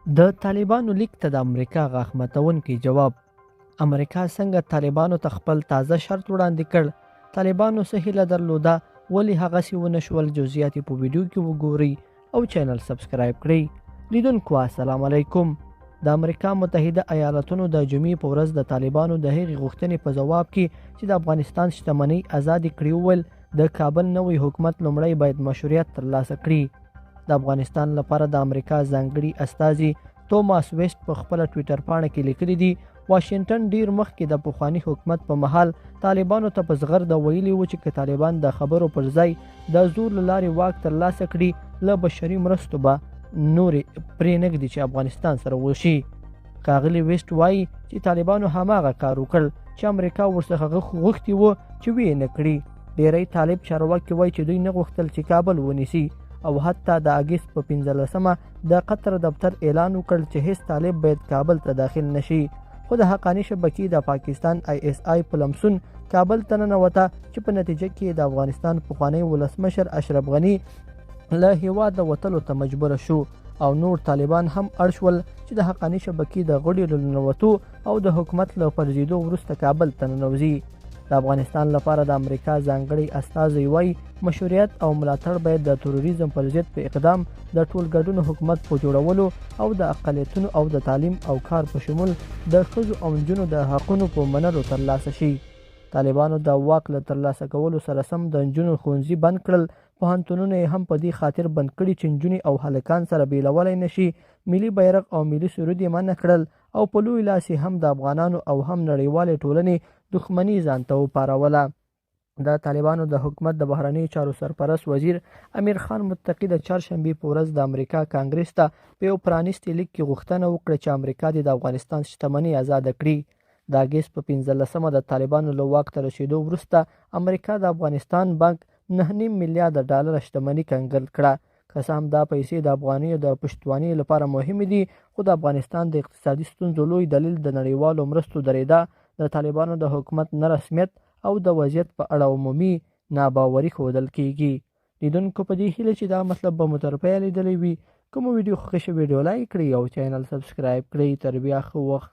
د طالبانو لیک ته د امریکا غاښ ماتونکی جواب. امریکا څنګه طالبانو ته خپل تازه شرط وړاندې کړ؟ طالبانو څه هیله درلوده؟ ولې هغسې ونه شول؟ جزئیات په ویډیو کې وګورئ او چینل سبسکرایب کړئ. لیدونکو السلام علیکم. د امریکا متحده ایالاتونو د جمعې په ورځ د طالبانو د هغې غوښتنې په ځواب کې چې د افغانستان شتمنۍ ازادې کړي وویل د کابل نوی حکومت لومړی باید مشروعیت ترلاسه کړي. د افغانستان لپاره د امریکا ځانګړي استازي توماس ویسټ په خپله ټویټر پاڼه کې لیکلي دي واشنګټن ډیر مخکې د پخواني حکومت په مهال طالبانو ته په زغرده ویلي وو چې که طالبان د خبرو پر ځای د زور له لارې واک ترلاسه کړي له بشري مرستو به نورې پرېنږدي چې افغانستان سره وشي. ښاغلي ویسټ وایي چې طالبانو هماغه کار وکړ چې امریکا ورڅخه غوښتي وو چې ویې نه کړي. ډیری طالب چارواکي وایي چې دوی نه غوښتل چې کابل ونیسي او حتی د اګست په 15مه د قطر دفتر اعلان وکړ چې هیڅ طالب باید کابل ته داخل نشي. خو د حقانی شبکې د پاکستان ISI په لمسون کابل ته ننوته چې په نتیجه کې د افغانستان پخوانی ولسمشر اشرف غني له هیواده وتلو ته مجبور شو او نور طالبان هم اړ شول چې د حقانی شبکې د غړیو له ننوتو او د حکومت له پرځېدو وروسته کابل ته ننوځي. د افغانستان لپاره د امریکا ځانګړي استازی وایي مشروعیت او ملاتړ باید د تروریزم پر ضد په اقدام د ټول ګډون حکومت په جوړولو او د اقلیتونو او د تعلیم او کار په شمول د ښځو او نجونو د حقونو په منلو ترلاسه شي. طالبانو د واک له ترلاسه کولو سره سم د نجونو ښوونځي بند کړل. پوهنتونونه یې هم په دې خاطر بند کړي چې نجونې او هلکان سره بیلولی نشي. ملي بیرغ او ملي سرود یې منع کړل او په لوی لاس هم د افغانانو او هم نړیوالې ټولنې دښمني ځان ته وپاروله. د طالبانو د حکومت د بهرنیو چارو سرپرست وزیر امیر خان متقي د چهارشنبې په ورځ د امریکا کانګرس ته په یو پرانیستي لیک کې غوښتنه وکړه چې امریکا دې د افغانستان شتمنۍ ازاده کړي. د اګست په 15مه د طالبانو له واک ته رسېدو وروسته امریکا د افغانستان بانک 9.5 میلیارډ ډالر شتمني کنګل کړه. که څه هم دا پیسې د افغانیو د پشتوانۍ لپاره مهمې دي خو د افغانستان د اقتصادي ستونزو لوی دلیل د نړیوالو مرستو درېدا د طالبانو د حکومت نه رسمیت او د وضعیت په اړه عمومي ناباوري ښودل کیږي. لیدونکو په دې هیله چې دا مطلب به مو تر پایه لیدلی وي. کومه ویډیو خوښه شوې ویډیو لایک کړئ او چینل سبسکرایب کړئ. تر بیا ښه وخت.